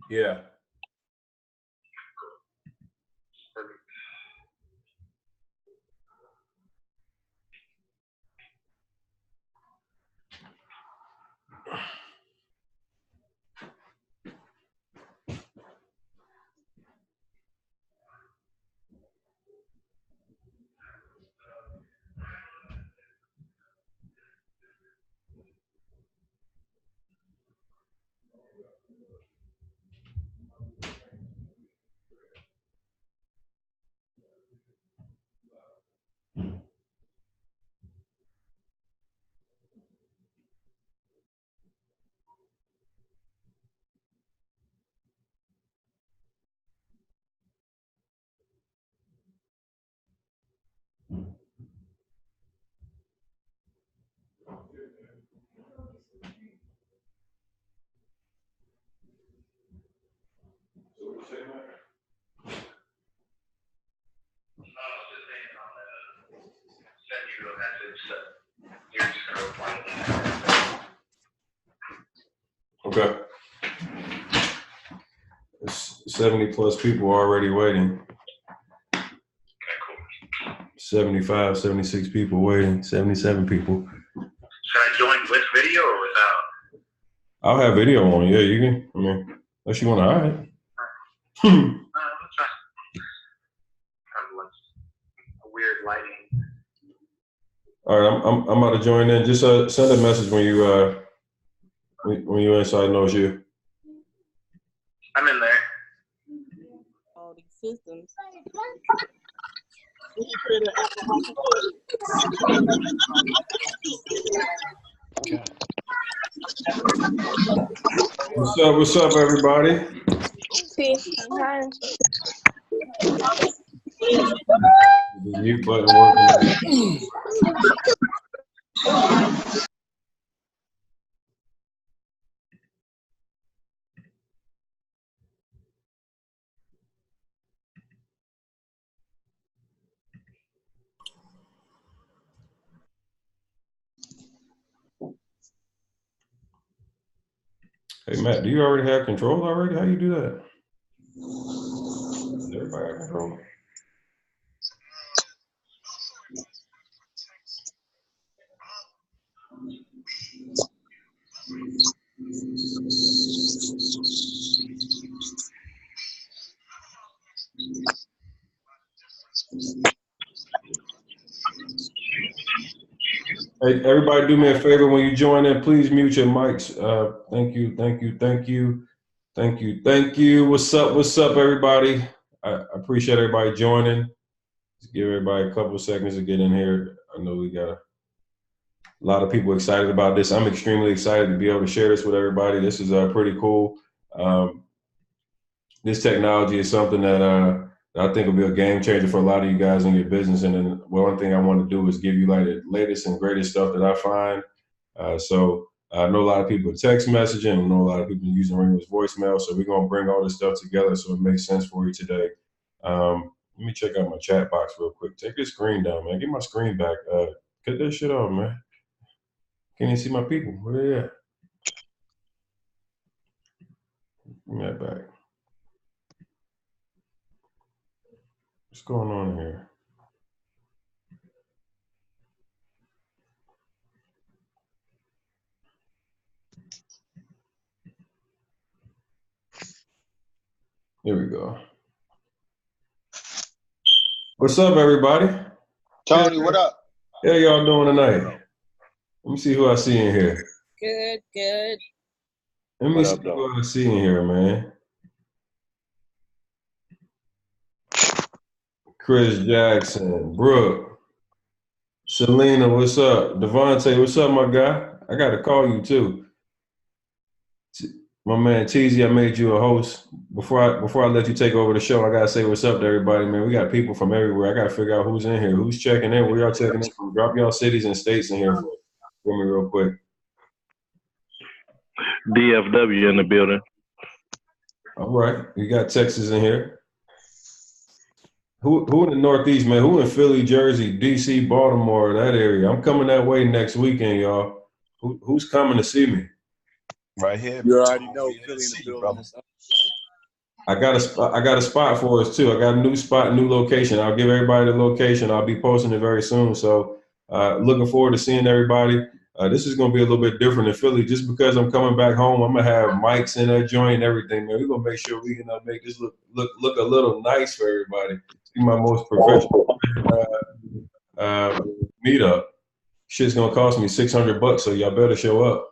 Yeah. Okay. 70 plus people already waiting. 75, 76 people waiting, 77 people. Should I join with video or without? I'll have video on. Yeah, you can. I mean, unless you want to hide. Let's try. A weird lighting. All right, I'm about to join in. Just send a message when you in, so I know it's you. I'm in there. All these systems. What's up, everybody? Hi. The mute button working. Hey Matt, do you already have control already? How you do that? Does everybody have control? Hey, everybody do me a favor when you join in, please mute your mics. Thank you. What's up, everybody? I appreciate everybody joining. Just give everybody a couple of seconds to get in here. I know we got a lot of people excited about this. I'm extremely excited to be able to share this with everybody. This is pretty cool. This technology is something that I think will be a game changer for a lot of you guys in your business. And then one thing I want to do is give you like the latest and greatest stuff that I find. So I know a lot of people text messaging. I know a lot of people using Ringo's voicemail. So we're going to bring all this stuff together so it makes sense for you today. Let me check out my chat box real quick. Take your screen down, man. Get my screen back. Cut that shit off, man. Can't even see my people. Where they at? Give me that back. What's going on here? Here we go. What's up, everybody? Tony, what up? How y'all doing tonight? Let me see who I see in here. Good. Let me see who I see in here, man. Chris Jackson, Brooke, Selena, what's up? Devontae, what's up, my guy? I got to call you too. My man Teasy, I made you a host. Before I let you take over the show, I gotta say what's up to everybody, man. We got people from everywhere. I gotta figure out who's in here, who's checking in, where y'all checking in from. Drop y'all cities and states in here for me real quick. DFW in the building. All right, we got Texas in here. Who in the Northeast, man? Who in Philly, Jersey, DC, Baltimore, that area? I'm coming that way next weekend, y'all. Who's coming to see me? Right here. You already know Philly in the building. I got a spot for us too. I got a new spot, new location. I'll give everybody the location. I'll be posting it very soon. So looking forward to seeing everybody. This is gonna be a little bit different in Philly, just because I'm coming back home. I'm gonna have mics in that joint and everything, man. We're gonna make sure we can make this look a little nice for everybody. Be my most professional meetup. Shit's gonna cost me $600, so y'all better show up.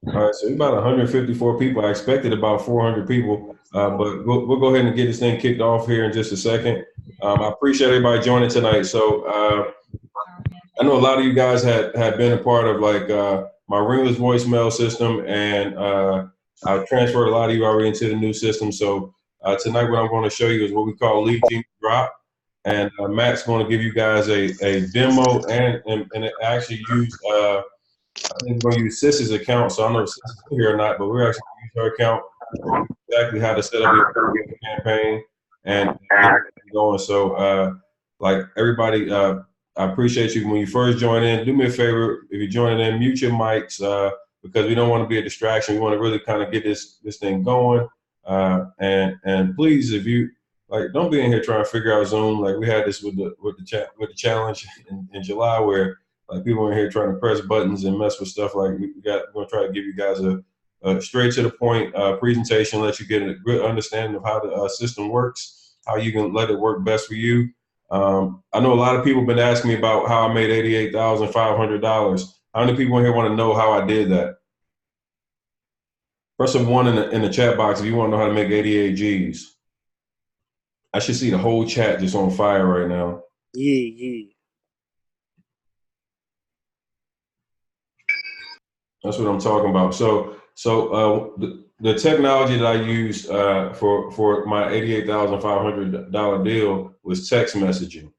All right, so we're about 154 people. I expected about 400 people, but we'll go ahead and get this thing kicked off here in just a second. I appreciate everybody joining tonight. So I know a lot of you guys had been a part of like my ringless voicemail system, and I transferred a lot of you already into the new system. So tonight what I'm going to show you is what we call LeadGeenie Drop. And Matt's going to give you guys a demo and it actually use I think we're going to use Sis's account, so I don't know if Sis is here or not, but we're actually going to use her account exactly how to set up your campaign and get it going. So, like everybody, I appreciate you when you first join in. Do me a favor, if you're joining in, mute your mics because we don't want to be a distraction. We want to really kind of get this thing going. And please, if you like, don't be in here trying to figure out Zoom. Like we had this with the challenge in July where. Like people in here trying to press buttons and mess with stuff. Like we're gonna try to give you guys a straight to the point presentation, let you get a good understanding of how the system works, how you can let it work best for you. I know a lot of people have been asking me about how I made $88,500. How many people in here want to know how I did that? Press a 1 in the chat box if you want to know how to make 88 G's. I should see the whole chat just on fire right now. Yeah. That's what I'm talking about. So the technology that I used for my $88,500 deal was text messaging.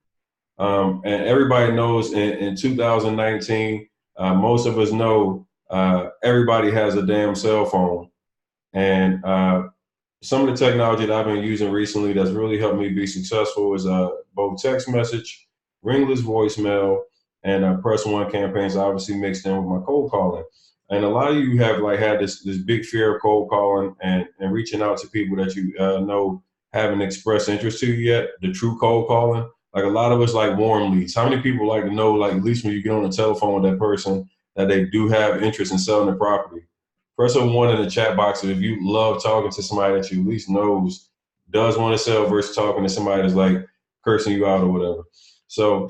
And everybody knows in 2019, most of us know everybody has a damn cell phone. And some of the technology that I've been using recently that's really helped me be successful is both text message, ringless voicemail, and press 1 campaigns, obviously mixed in with my cold calling. And a lot of you have like had this big fear of cold calling and reaching out to people that you know haven't expressed interest to you yet, the true cold calling. Like a lot of us like warm leads. How many people like to know, like at least when you get on the telephone with that person, that they do have interest in selling the property? Press a 1 in the chat box if you love talking to somebody that you at least knows does want to sell versus talking to somebody that's like cursing you out or whatever. So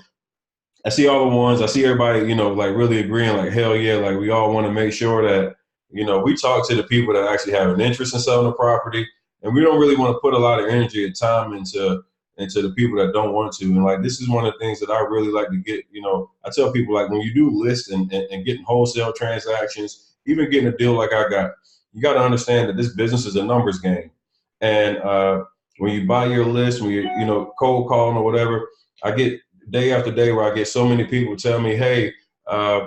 I see all the ones. I see everybody, you know, like really agreeing, like, hell yeah, like we all want to make sure that, you know, we talk to the people that actually have an interest in selling the property. And we don't really want to put a lot of energy and time into the people that don't want to. And like, this is one of the things that I really like to get, you know, I tell people like when you do list and getting wholesale transactions, even getting a deal like I got, you got to understand that this business is a numbers game. And when you buy your list, when you know, cold calling or whatever, I get day after day where I get so many people tell me, hey, I'm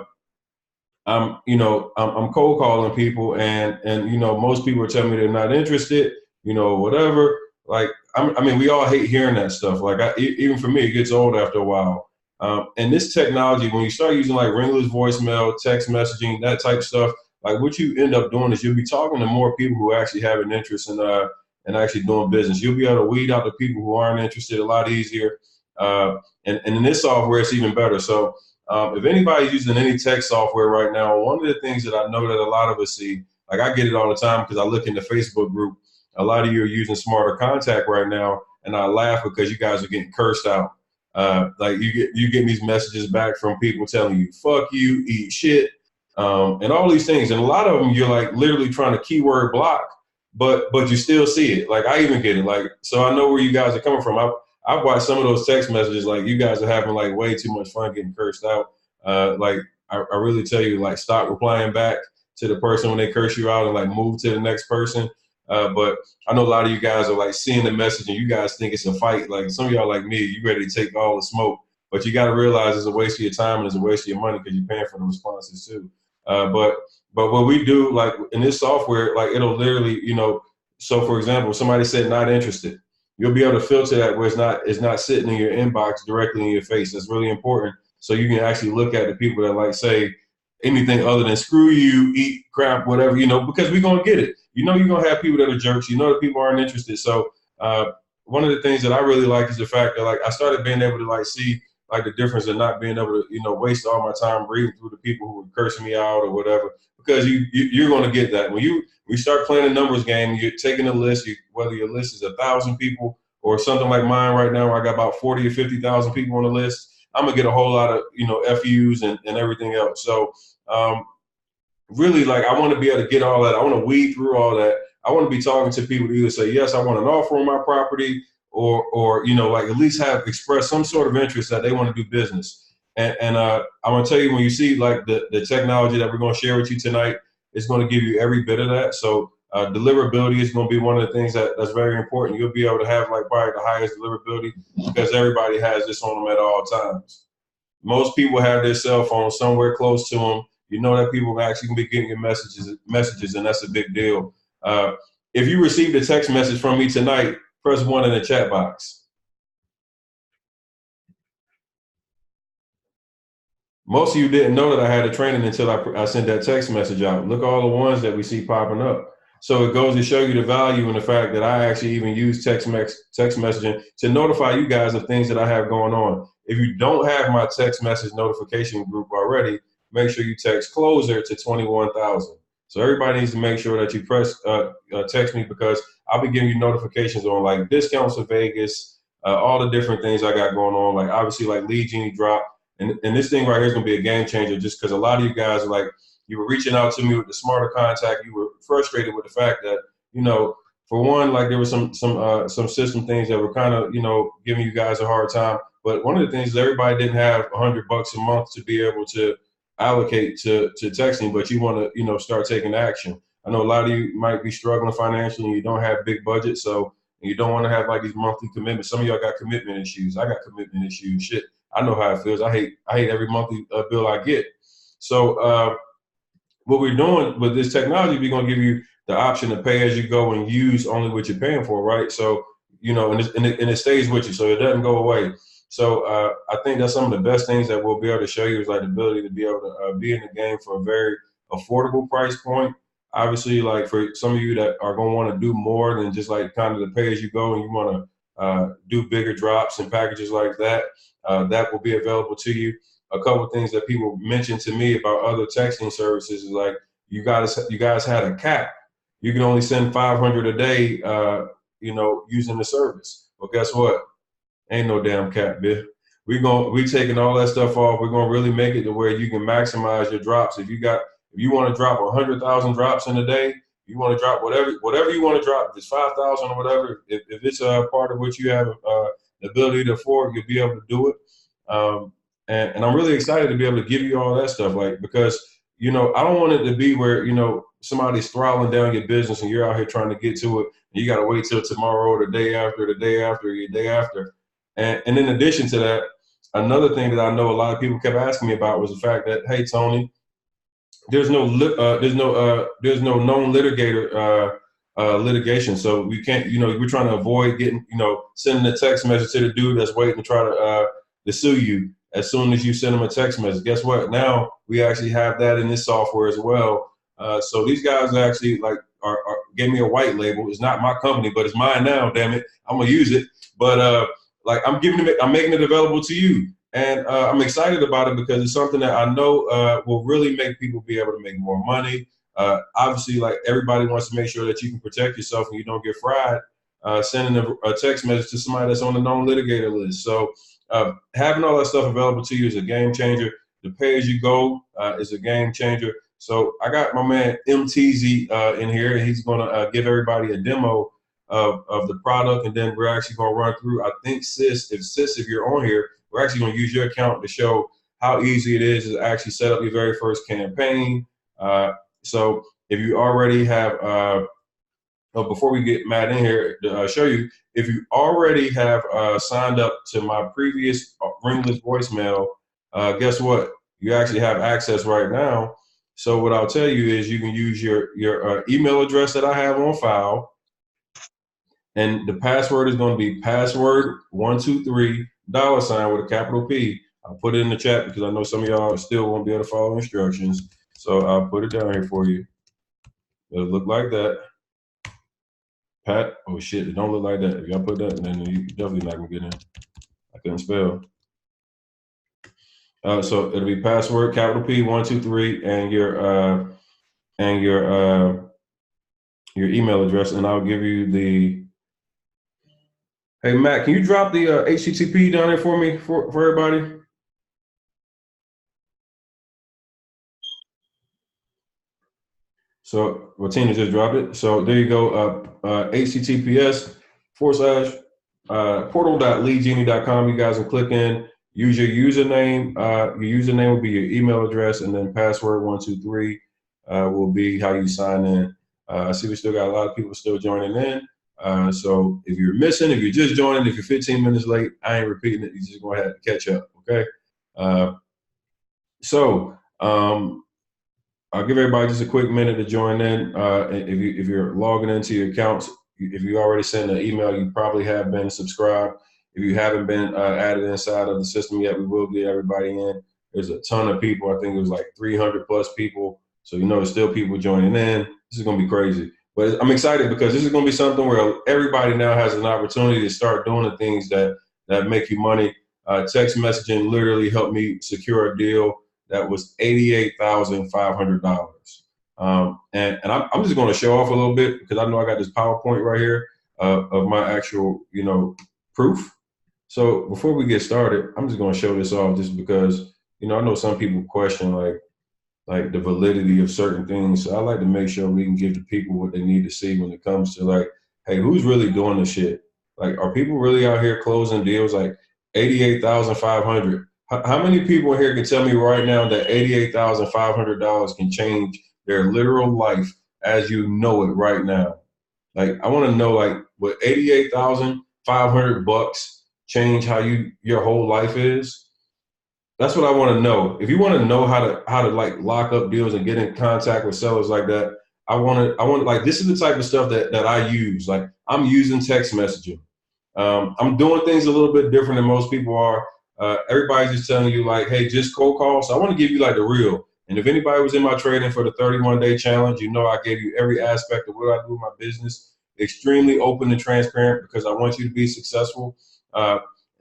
cold calling people and you know, most people are telling me they're not interested, you know, whatever. Like, I mean, we all hate hearing that stuff. Like even for me, it gets old after a while. And this technology, when you start using like ringless voicemail, text messaging, that type of stuff, like what you end up doing is you'll be talking to more people who actually have an interest in actually doing business. You'll be able to weed out the people who aren't interested a lot easier. And in this software, it's even better. So if anybody's using any tech software right now, one of the things that I know that a lot of us see, like I get it all the time because I look in the Facebook group, a lot of you are using Smarter Contact right now, and I laugh because you guys are getting cursed out. Like you get these messages back from people telling you, fuck you, eat shit, and all these things. And a lot of them, you're like literally trying to keyword block, but you still see it. Like I even get it. Like, so I know where you guys are coming from. I've watched some of those text messages, like you guys are having like way too much fun getting cursed out. Like I really tell you, like stop replying back to the person when they curse you out and like move to the next person. But I know a lot of you guys are like seeing the message and you guys think it's a fight. Like some of y'all like me, you ready to take all the smoke, but you got to realize it's a waste of your time and it's a waste of your money because you're paying for the responses too. But what we do, like in this software, like it'll literally, you know, so for example, somebody said not interested. You'll be able to filter that where it's not sitting in your inbox directly in your face. That's really important. So you can actually look at the people that like say anything other than screw you, eat crap, whatever, because we're going to get it. You're going to have people that are jerks. That people aren't interested. So one of the things that I really like is the fact that like I started being able to like see like the difference of not being able to, waste all my time reading through the people who were cursing me out or whatever, because you're going to get that when we start playing a numbers game. You're taking a list, whether your list is 1,000 people or something like mine right now, where I got about 40 or 50,000 people on the list. I'm gonna get a whole lot of FUs and everything else. So really, like, I want to be able to get all that. I want to weed through all that. I want to be talking to people to either say yes, I want an offer on my property, or like at least have expressed some sort of interest that they want to do business. And I'm gonna tell you, when you see like the technology that we're gonna share with you tonight, it's gonna give you every bit of that. So deliverability is gonna be one of the things that's very important. You'll be able to have like probably the highest deliverability because everybody has this on them at all times. Most people have their cell phone somewhere close to them. That people actually can be getting your messages, and that's a big deal. If you received a text message from me tonight, press 1 in the chat box. Most of you didn't know that I had a training until I sent that text message out. Look at all the ones that we see popping up. So it goes to show you the value in the fact that I actually even use text messaging to notify you guys of things that I have going on. If you don't have my text message notification group already, make sure you text closer to 21,000. So everybody needs to make sure that you press text me, because I'll be giving you notifications on like discounts in Vegas, all the different things I got going on. Like obviously like LeadGeenie drop. And this thing right here is going to be a game changer, just because a lot of you guys are like, you were reaching out to me with the smarter contact. You were frustrated with the fact that, for one, like there was some system things that were kind of, giving you guys a hard time. But one of the things is everybody didn't have $100 a month to be able to allocate to texting, but you want to, start taking action. I know a lot of you might be struggling financially and you don't have big budgets. So you don't want to have like these monthly commitments. Some of y'all got commitment issues. I got commitment issues. Shit. I know how it feels. I hate every monthly bill I get. So what we're doing with this technology, we're going to give you the option to pay as you go and use only what you're paying for, right? So, and it stays with you, so it doesn't go away. So I think that's some of the best things that we'll be able to show you is like the ability to be able to be in the game for a very affordable price point. Obviously, like for some of you that are going to want to do more than just like kind of the pay as you go, and you want to do bigger drops and packages like that, that will be available to you. A couple of things that people mentioned to me about other texting services is like, you guys had a cap. You can only send 500 a day, using the service. Well, guess what? Ain't no damn cap, bitch. We taking all that stuff off. We're gonna really make it to where you can maximize your drops. If you want to drop 100,000 drops in a day, you want to drop whatever you want to drop. If it's 5,000 or whatever, if it's a part of what you have the ability to afford, you'll be able to do it. And I'm really excited to be able to give you all that stuff, like, because, I don't want it to be where, somebody's throttling down your business and you're out here trying to get to it. And you got to wait till tomorrow or the day after, your day after. And in addition to that, another thing that I know a lot of people kept asking me about was the fact that, hey, Tony, there's no known litigator litigation. So we can't, we're trying to avoid getting, sending a text message to the dude that's waiting to try to sue you as soon as you send them a text message. Guess what? Now we actually have that in this software as well. So these guys actually like are gave me a white label. It's not my company, but it's mine now. Damn it, I'm gonna use it. But like I'm making it available to you, and I'm excited about it because it's something that I know will really make people be able to make more money. Obviously, like everybody wants to make sure that you can protect yourself and you don't get fried sending a text message to somebody that's on the known litigator list. So having all that stuff available to you is a game changer. The pay as you go is a game changer. So I got my man MTZ in here, and he's going to give everybody a demo of the product, and then we're actually going to run through. I think if you're on here, we're actually going to use your account to show how easy it is to actually set up your very first campaign. So if you already have, before we get Matt in here to show you, if you already have signed up to my previous ringless voicemail, guess what? You actually have access right now. So what I'll tell you is you can use your email address that I have on file, and the password is going to be password $123 with a capital P. I'll put it in the chat because I know some of y'all still won't be able to follow instructions. So I'll put it down here for you. It'll look like that. Pat, oh shit, it don't look like that. If y'all put that, then you definitely not gonna get in. I couldn't spell. So it'll be password, capital P, 123, and your email address, and I'll give you the. Hey Matt, can you drop the HTTP down there for me for everybody? So Tina just dropped it. So there you go. https:/portal.leadgenie.com. You guys can click in, use your username. Your username will be your email address, and then password 123 will be how you sign in. I see we still got a lot of people still joining in. So if you're missing, if you're just joining, if you're 15 minutes late, I ain't repeating it. You're just going to have to catch up, okay? I'll give everybody just a quick minute to join in. If you're logging into your accounts, if you already sent an email, you probably have been subscribed. If you haven't been added inside of the system yet, we will get everybody in. There's a ton of people. I think it was like 300 plus people. So there's still people joining in. This is going to be crazy. But I'm excited because this is going to be something where everybody now has an opportunity to start doing the things that make you money. Text messaging literally helped me secure a deal that was $88,500. And I'm just going to show off a little bit because I know I got this PowerPoint right here of my actual, proof. So before we get started, I'm just going to show this off just because, I know some people question like the validity of certain things. So I like to make sure we can give the people what they need to see when it comes to like, hey, who's really doing this shit? Like, are people really out here closing deals like 88,500? How many people in here can tell me right now that $88,500 can change their literal life as you know it right now? Like, I want to know, like, what $88,500 change how your whole life is? That's what I want to know. If you want to know how to like lock up deals and get in contact with sellers like that, I want like, this is the type of stuff that I use. Like, I'm using text messaging. I'm doing things a little bit different than most people are. Everybody's just telling you like, hey, just cold call. So I want to give you like the real. And if anybody was in my training for the 31-day challenge, I gave you every aspect of what I do in my business, extremely open and transparent because I want you to be successful.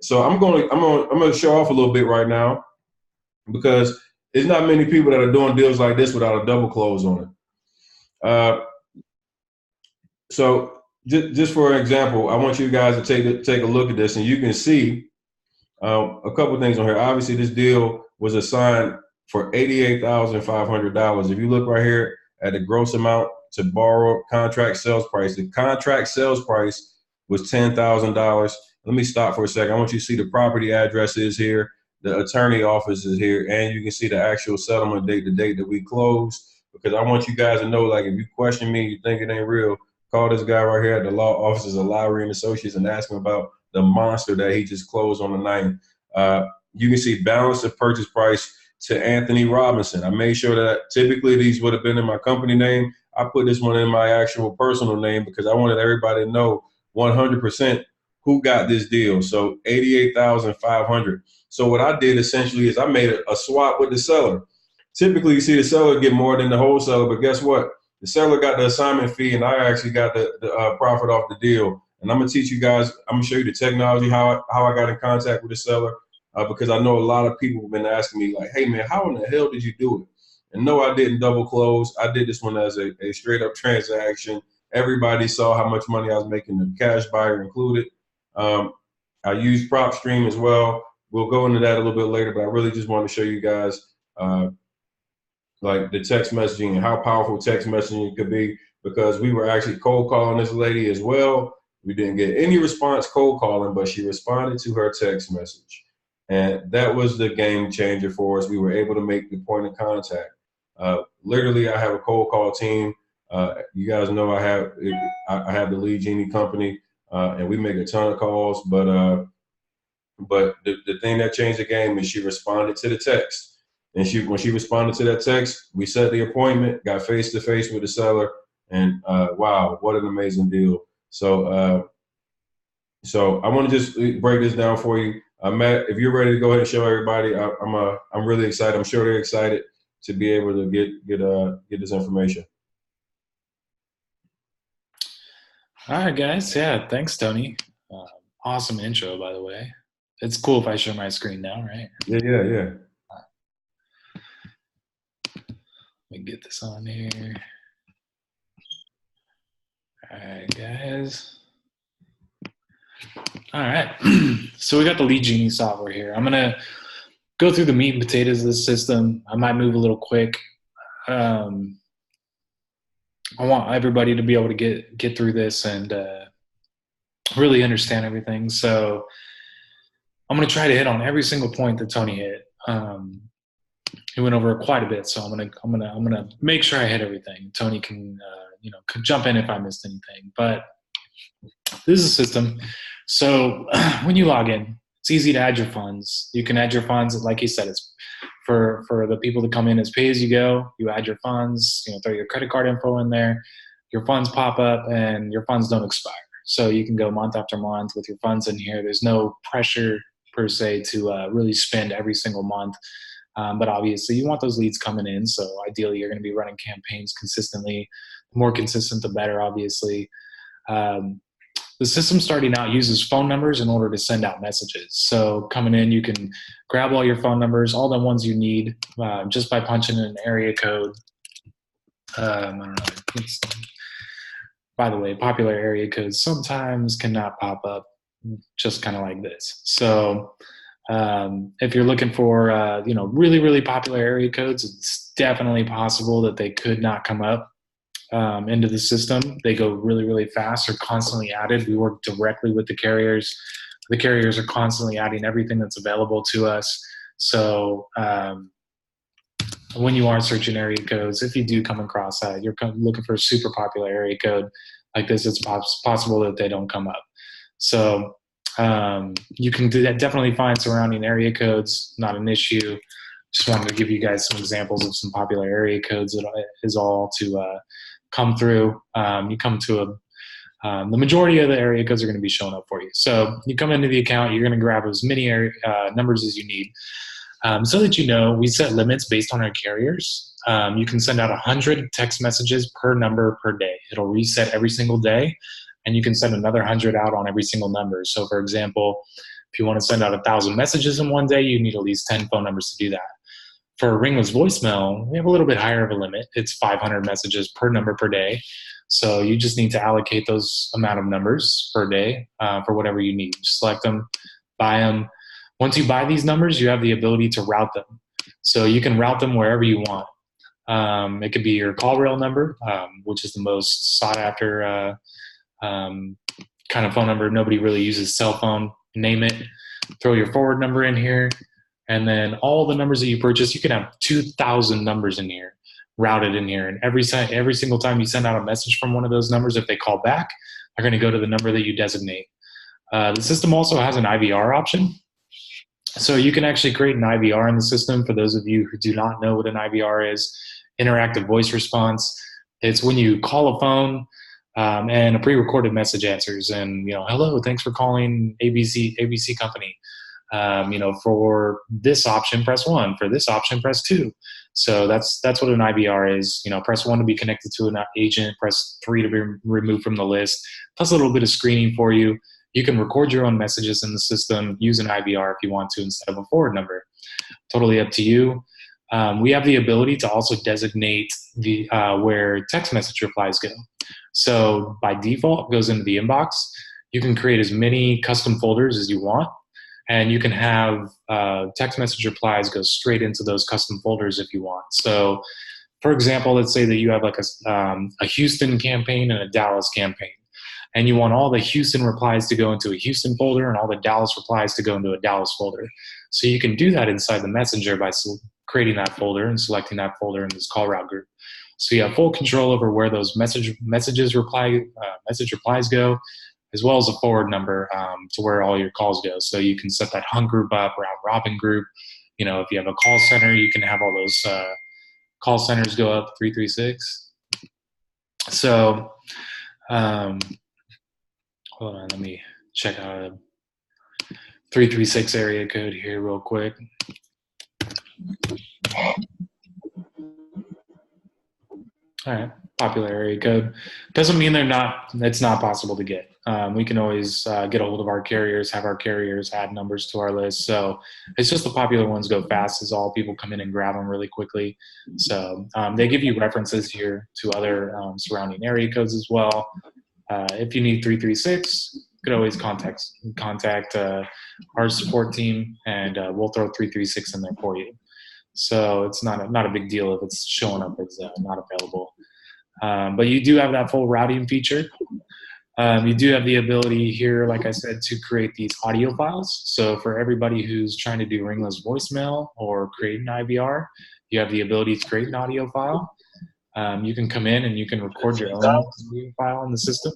So I'm going to show off a little bit right now because there's not many people that are doing deals like this without a double close on it. So just for an example, I want you guys to take a look at this, and you can see a couple things on here. Obviously, this deal was assigned for $88,500. If you look right here at the gross amount to borrow contract sales price, the contract sales price was $10,000. Let me stop for a second. I want you to see the property address is here, the attorney office is here, and you can see the actual settlement date, the date that we closed, because I want you guys to know, like, if you question me, you think it ain't real, call this guy right here at the law offices of Lowry and Associates and ask him about the monster that he just closed on the 9th. You can see balance of purchase price to Anthony Robinson. I made sure that typically these would have been in my company name. I put this one in my actual personal name because I wanted everybody to know 100% who got this deal. So $88,500. So what I did essentially is I made a swap with the seller. Typically, you see the seller get more than the wholesaler, but guess what? The seller got the assignment fee, and I actually got the profit off the deal. And I'm gonna teach you guys. I'm gonna show you the technology how I got in contact with the seller because I know a lot of people have been asking me like, "Hey man, how in the hell did you do it?" And no, I didn't double close. I did this one as a straight up transaction. Everybody saw how much money I was making, the cash buyer included. I used PropStream as well. We'll go into that a little bit later, but I really just want to show you guys like the text messaging and how powerful text messaging could be, because we were actually cold calling this lady as well. We didn't get any response cold calling, but she responded to her text message. And that was the game changer for us. We were able to make the point of contact. Literally, I have a cold call team. You guys know I have the LeadGeenie company, and we make a ton of calls. But the thing that changed the game is she responded to the text. And when she responded to that text, we set the appointment, got face to face with the seller, and wow, what an amazing deal! So I want to just break this down for you. Matt, if you're ready to go ahead and show everybody, I'm really excited. I'm sure they're excited to be able to get this information. All right, guys. Yeah, thanks, Tony. Awesome intro, by the way. It's cool if I show my screen now, right? Yeah. Let me get this on here. All right, guys. All right. So we got the LeadGeenie software here. I'm going to go through the meat and potatoes of the system. I might move a little quick. I want everybody to be able to get through this and really understand everything. So I'm going to try to hit on every single point that Tony hit. He went over quite a bit, so I'm gonna make sure I hit everything. Tony can could jump in if I missed anything. But this is a system. So when you log in, it's easy to add your funds. You can add your funds, like he said, it's for the people that come in as pay as you go. You add your funds, throw your credit card info in there. Your funds pop up, and your funds don't expire. So you can go month after month with your funds in here. There's no pressure per se to really spend every single month. But obviously you want those leads coming in. So ideally you're going to be running campaigns consistently. The more consistent, the better, obviously. The system starting out uses phone numbers in order to send out messages. So coming in, you can grab all your phone numbers, all the ones you need, just by punching in an area code. I don't know. By the way, popular area codes sometimes cannot pop up just kind of like this. So if you're looking for really, really popular area codes, it's definitely possible that they could not come up into the system. They go really, really fast. They're constantly added. We work directly with the carriers. The carriers are constantly adding everything that's available to us. So when you are searching area codes, if you do come across that, you're looking for a super popular area code like this, it's possible that they don't come up. So you can definitely find surrounding area codes, not an issue. Just wanted to give you guys some examples of some popular area codes that is all to come through. You come to the majority of the area codes are going to be showing up for you. So you come into the account, you're going to grab as many numbers as you need. So that we set limits based on our carriers. You can send out 100 text messages per number per day. It'll reset every single day, and you can send another 100 out on every single number. So for example, if you want to send out 1,000 messages in one day, you need at least 10 phone numbers to do that. For a ringless voicemail, we have a little bit higher of a limit. It's 500 messages per number per day. So you just need to allocate those amount of numbers per day for whatever you need. Just select them, buy them. Once you buy these numbers, you have the ability to route them. So you can route them wherever you want. It could be your call rail number, which is the most sought after kind of phone number. Nobody really uses cell phone. Name it, throw your forward number in here, and then all the numbers that you purchase, you can have 2,000 numbers in here, routed in here. And every single time you send out a message from one of those numbers, if they call back, they're going to go to the number that you designate. The system also has an IVR option. So you can actually create an IVR in the system. For those of you who do not know what an IVR is, interactive voice response. It's when you call a phone and a pre-recorded message answers, and hello, thanks for calling ABC company. For this option, press 1. For this option, press 2. So that's what an IVR is. Press 1 to be connected to an agent. Press 3 to be removed from the list. Plus a little bit of screening for you. You can record your own messages in the system, use an IVR if you want to instead of a forward number. Totally up to you. We have the ability to also designate the where text message replies go. So by default, it goes into the inbox. You can create as many custom folders as you want, and you can have text message replies go straight into those custom folders if you want. So for example, let's say that you have like a Houston campaign and a Dallas campaign, and you want all the Houston replies to go into a Houston folder and all the Dallas replies to go into a Dallas folder. So you can do that inside the messenger by creating that folder and selecting that folder in this call route group. So you have full control over where those message replies go, as well as a forward number to where all your calls go. So you can set that hunt group up, round robin group. If you have a call center, you can have all those call centers go up 336. So hold on, let me check out 336 area code here real quick. All right, popular area code. Doesn't mean it's not possible to get. We can always get a hold of our carriers, have our carriers add numbers to our list. So it's just the popular ones go fast is all. People come in and grab them really quickly. So they give you references here to other surrounding area codes as well. If you need 336, you could always contact our support team, and we'll throw 336 in there for you. So it's not a big deal if it's showing up as not available. But you do have that full routing feature. You do have the ability here, like I said, to create these audio files. So for everybody who's trying to do ringless voicemail or create an IVR, you have the ability to create an audio file. You can come in and you can record your own audio file in the system,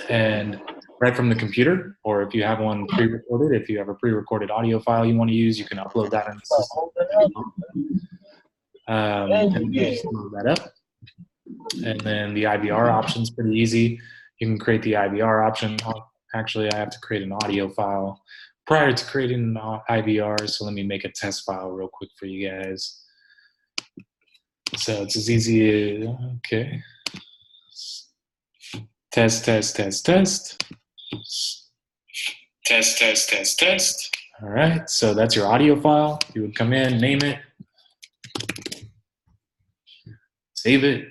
and right from the computer, or if you have one pre-recorded, if you have a pre-recorded audio file you want to use, you can upload that in the system. And you just load that up. And then the IVR option is pretty easy. You can create the IVR option. Actually, I have to create an audio file prior to creating an IVR, so let me make a test file real quick for you guys. So it's as easy as, okay. Test. Test. All right, so that's your audio file. You would come in, name it, save it,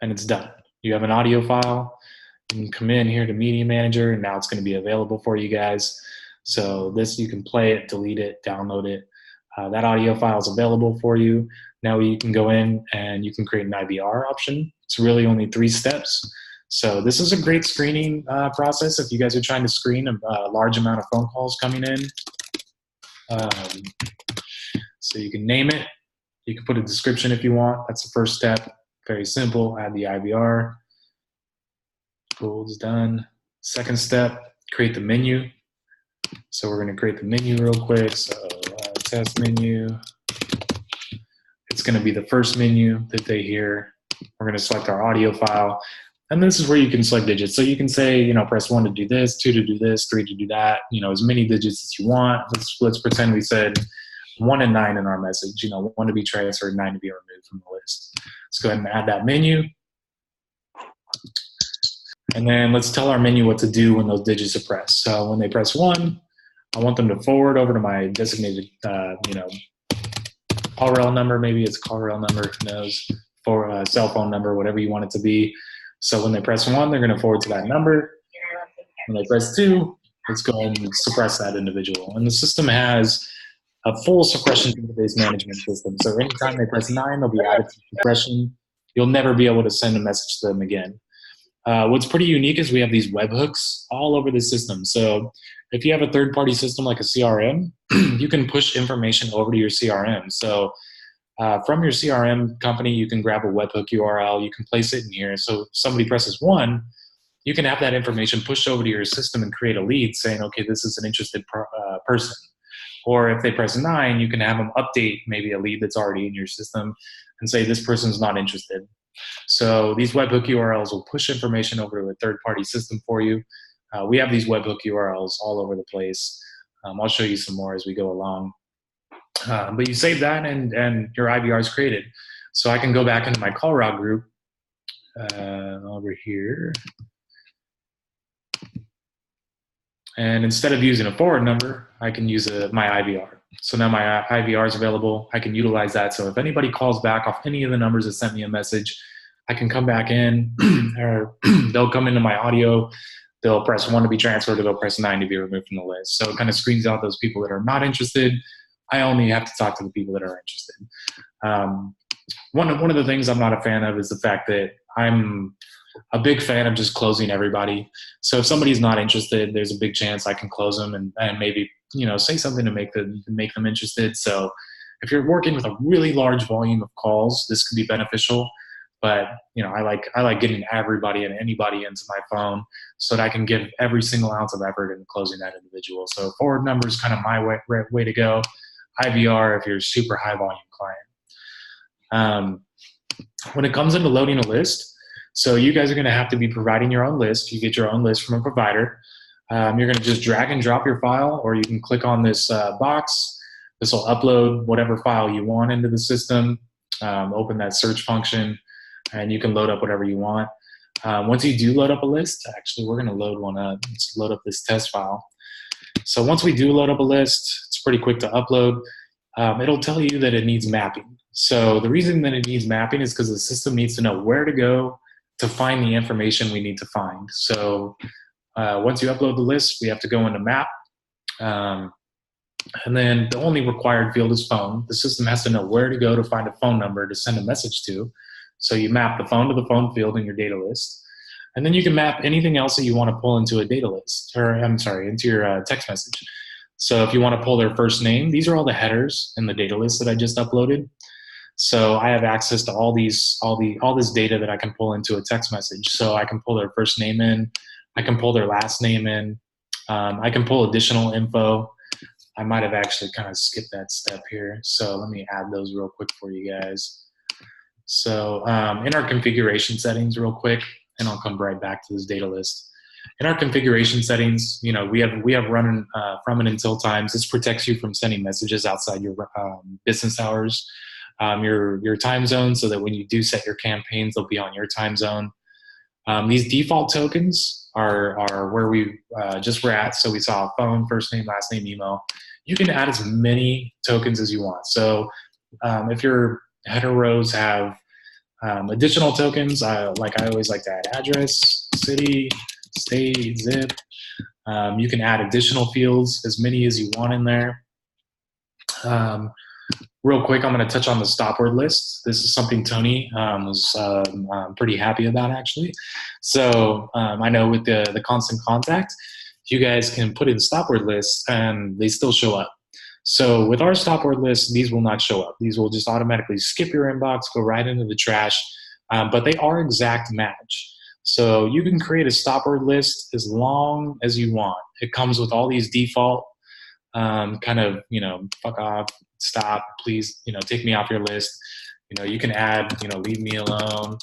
and it's done. You have an audio file. You can come in here to Media Manager, and now it's going to be available for you guys. So this, you can play it, delete it, download it. That audio file is available for you. Now you can go in and you can create an IVR option. It's really only 3 steps. So this is a great screening process if you guys are trying to screen a large amount of phone calls coming in. So you can name it. You can put a description if you want. That's the first step. Very simple. Add the IVR. Cool, it's done. Second step, create the menu. So we're going to create the menu real quick. So test menu. It's going to be the first menu that they hear. We're going to select our audio file. And this is where you can select digits. So you can say, press 1 to do this, 2 to do this, 3 to do that, as many digits as you want. Let's pretend we said 1 and 9 in our message, 1 to be transferred, 9 to be removed from the list. Let's go ahead and add that menu. And then let's tell our menu what to do when those digits are pressed. So when they press 1, I want them to forward over to my designated, call rel number. Maybe it's call rel number, who knows, for a cell phone number, whatever you want it to be. So when they press 1, they're going to forward to that number. When they press 2, let's go and suppress that individual. And the system has a full suppression database management system. So anytime they press 9, they'll be added to suppression. You'll never be able to send a message to them again. What's pretty unique is we have these webhooks all over the system. So if you have a third-party system like a CRM, you can push information over to your CRM. So from your CRM company, you can grab a webhook URL. You can place it in here. So if somebody presses 1, you can have that information pushed over to your system and create a lead saying, okay, this is an interested person. Or if they press 9, you can have them update maybe a lead that's already in your system and say this person's not interested. So these webhook URLs will push information over to a third-party system for you. We have these webhook URLs all over the place. I'll show you some more as we go along. But you save that and your IVR is created. So I can go back into my call route group over here. And instead of using a forward number, I can use my IVR. So now my IVR is available. I can utilize that. So if anybody calls back off any of the numbers that sent me a message, I can come back in, or they'll come into my audio. They'll press 1 to be transferred, or they'll press 9 to be removed from the list. So it kind of screens out those people that are not interested. I only have to talk to the people that are interested. One of the things I'm not a fan of is the fact that I'm a big fan of just closing everybody. So if somebody's not interested, there's a big chance I can close them and maybe say something to make them interested. So if you're working with a really large volume of calls, this could be beneficial. But I like getting everybody and anybody into my phone so that I can give every single ounce of effort in closing that individual. So forward number is kind of my way to go. IVR if you're a super high volume client. When it comes into loading a list, so you guys are going to have to be providing your own list. You get your own list from a provider. You're going to just drag and drop your file, or you can click on this box. This will upload whatever file you want into the system. Open that search function, and you can load up whatever you want. Once you do load up a list, actually, we're going to load one up. Let's load up this test file. So once we do load up a list, it's pretty quick to upload. It'll tell you that it needs mapping. So the reason that it needs mapping is because the system needs to know where to go to find the information we need to find. So once you upload the list, we have to go into map. And then the only required field is phone. The system has to know where to go to find a phone number to send a message to. So you map the phone to the phone field in your data list. And then you can map anything else that you want to pull into a data list, or I'm sorry, into your text message. So if you want to pull their first name, these are all the headers in the data list that I just uploaded. So I have access to all this data that I can pull into a text message. So I can pull their first name in, I can pull their last name in, I can pull additional info. I might have actually kind of skipped that step here. So let me add those real quick for you guys. So in our configuration settings real quick, and I'll come right back to this data list. In our configuration settings, you know, we have running from and until times. This protects you from sending messages outside your business hours, your time zone, so that when you do set your campaigns, they'll be on your time zone. These default tokens are where we just were at. So we saw phone, first name, last name, email. You can add as many tokens as you want. So if your header rows have additional tokens, like I always like to add address, city, state, zip. You can add additional fields, as many as you want in there. Real quick, I'm going to touch on the stop word list. This is something Tony was pretty happy about, actually. So I know with the constant contact, you guys can put in stop word lists and they still show up. So with our stop word list, these will not show up. These will just automatically skip your inbox, go right into the trash, but they are exact match. So you can create a stop word list as long as you want. It comes with all these default kind of, you know, fuck off, stop, please, you know, take me off your list. You know, you can add, you know, leave me alone.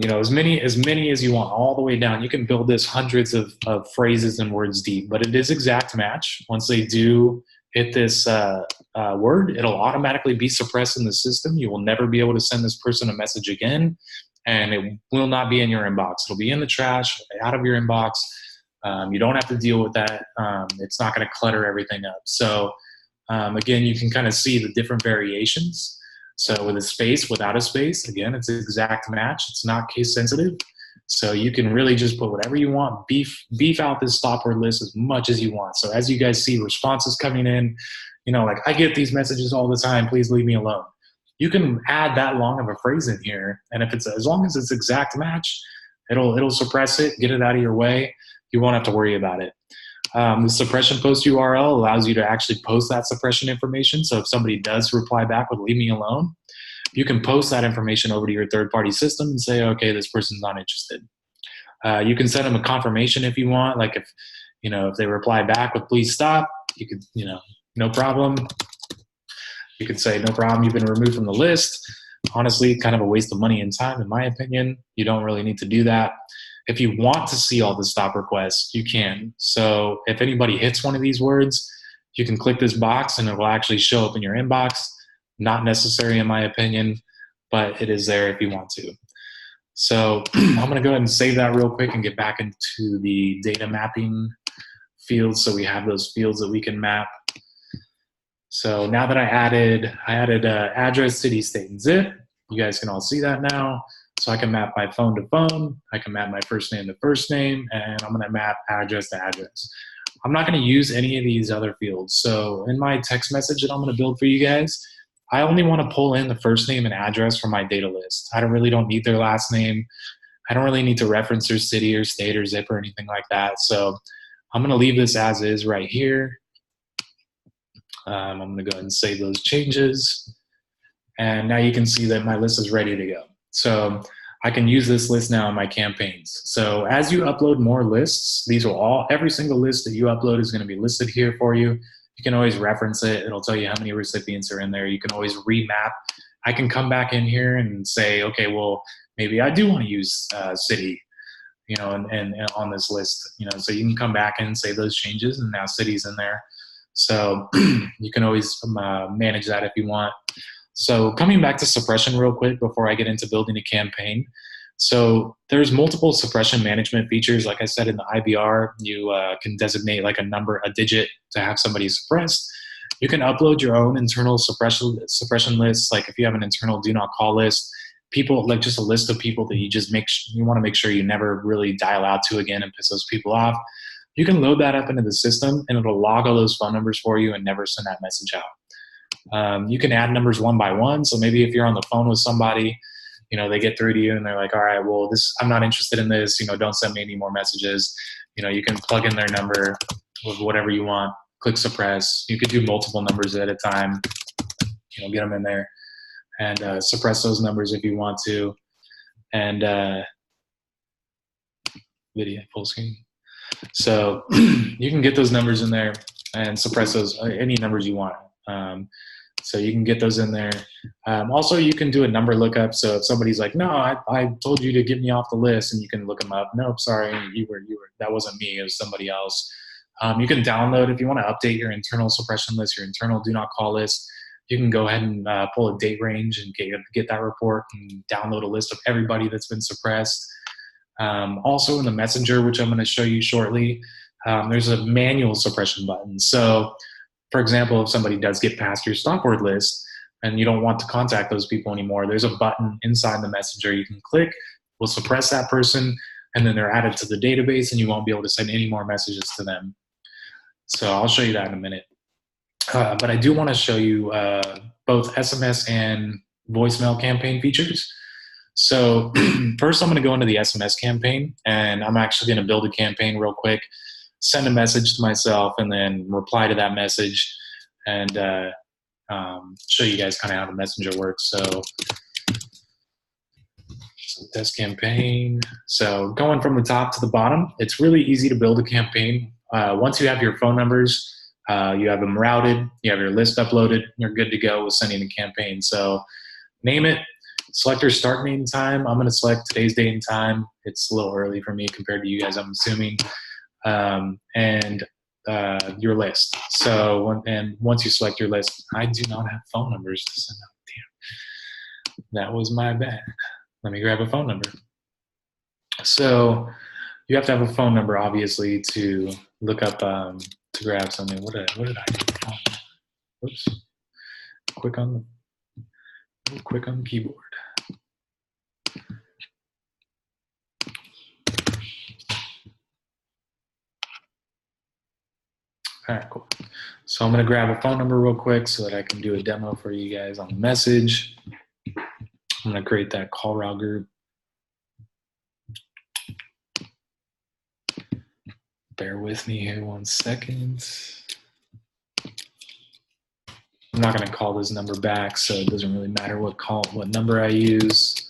You know, as many as you want, all the way down. You can build this hundreds of phrases and words deep, but it is exact match. Once they do hit this word, it'll automatically be suppressed in the system. You will never be able to send this person a message again, and it will not be in your inbox. It'll be in the trash, out of your inbox. You don't have to deal with that. It's not going to clutter everything up. So again, you can kind of see the different variations. So with a space, without a space, again, it's an exact match. It's not case sensitive. So you can really just put whatever you want, beef out this stop word list as much as you want. So as you guys see responses coming in, you know, like I get these messages all the time, please leave me alone. You can add that long of a phrase in here. And if it's, as long as it's exact match, it'll suppress it, get it out of your way. You won't have to worry about it. The suppression post URL allows you to actually post that suppression information. So if somebody does reply back with leave me alone, you can post that information over to your third-party system and say, okay, this person's not interested. You can send them a confirmation if you want. Like if, you know, if they reply back with please stop, you could, you know, no problem. You could say, no problem, you've been removed from the list. Honestly, kind of a waste of money and time, in my opinion. You don't really need to do that. If you want to see all the stop requests, you can. So if anybody hits one of these words, you can click this box and it will actually show up in your inbox. Not necessary in my opinion, but it is there if you want to. So I'm going to go ahead and save that real quick and get back into the data mapping fields. So we have those fields that we can map. So now that I added address, city, state, and zip, you guys can all see that now. So I can map my phone to phone, I can map my first name to first name, and I'm gonna map address to address. I'm not gonna use any of these other fields. So in my text message that I'm gonna build for you guys, I only wanna pull in the first name and address from my data list. I really don't need their last name. I don't really need to reference their city or state or zip or anything like that. So I'm gonna leave this as is right here. I'm gonna go ahead and save those changes. And now you can see that my list is ready to go. So I can use this list now in my campaigns. So as you upload more lists, these will every single list that you upload is going to be listed here for you. You can always reference it. It'll tell you how many recipients are in there. You can always remap. I can come back in here and say, okay, well, maybe I do want to use city. and on this list, so you can come back and save those changes, and now city's in there. So you can always manage that if you want. So coming back to suppression real quick before I get into building a campaign. So there's multiple suppression management features. Like I said, in the IVR, you can designate like a number, a digit to have somebody suppressed. You can upload your own internal suppression lists. Like if you have an internal do not call list, people, like just a list of people that you want to make sure you never really dial out to again and piss those people off. You can load that up into the system and it'll log all those phone numbers for you and never send that message out. You can add numbers one by one. So maybe if you're on the phone with somebody, they get through to you and they're like, all right, well, I'm not interested in this, don't send me any more messages. You can plug in their number with whatever you want, click suppress. You could do multiple numbers at a time, get them in there and suppress those numbers if you want to. And video full screen. So you can get those numbers in there and suppress those, any numbers you want. So you can get those in there. Also, you can do a number lookup. So if somebody's like, no, I told you to get me off the list, and you can look them up. Nope, sorry, you were, that wasn't me, it was somebody else. You can download, if you want to update your internal suppression list, your internal do not call list, you can go ahead and pull a date range and get that report and download a list of everybody that's been suppressed. Also in the messenger, which I'm going to show you shortly, there's a manual suppression button. So for example, if somebody does get past your stop word list and you don't want to contact those people anymore, there's a button inside the messenger you can click, will suppress that person, and then they're added to the database and you won't be able to send any more messages to them. So I'll show you that in a minute. But I do want to show you both SMS and voicemail campaign features. So first I'm going to go into the SMS campaign, and I'm actually going to build a campaign real quick, send a message to myself, and then reply to that message and show you guys kind of how the messenger works. So test campaign. So going from the top to the bottom, it's really easy to build a campaign. Once you have your phone numbers, you have them routed, you have your list uploaded, you're good to go with sending a campaign. So name it, select your start date and time. I'm going to select today's date and time. It's a little early for me compared to you guys, I'm assuming. And your list. So once you select your list, I do not have phone numbers to send out. Damn, that was my bad. Let me grab a phone number. So you have to have a phone number, obviously, to look up, to grab something. What did I do? Whoops. Quick on the keyboard. All right, cool. So I'm going to grab a phone number real quick so that I can do a demo for you guys on the message. I'm going to create that call route group. Bear with me here 1 second. I'm not going to call this number back, so it doesn't really matter what number I use.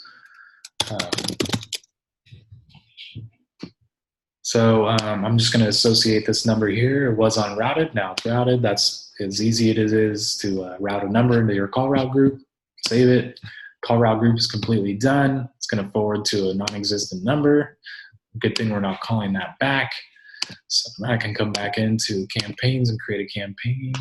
So I'm just going to associate this number here. It was unrouted, now it's routed. That's as easy as it is to route a number into your call route group. Save it. Call route group is completely done. It's going to forward to a non-existent number. Good thing we're not calling that back. So now I can come back into campaigns and create a campaign.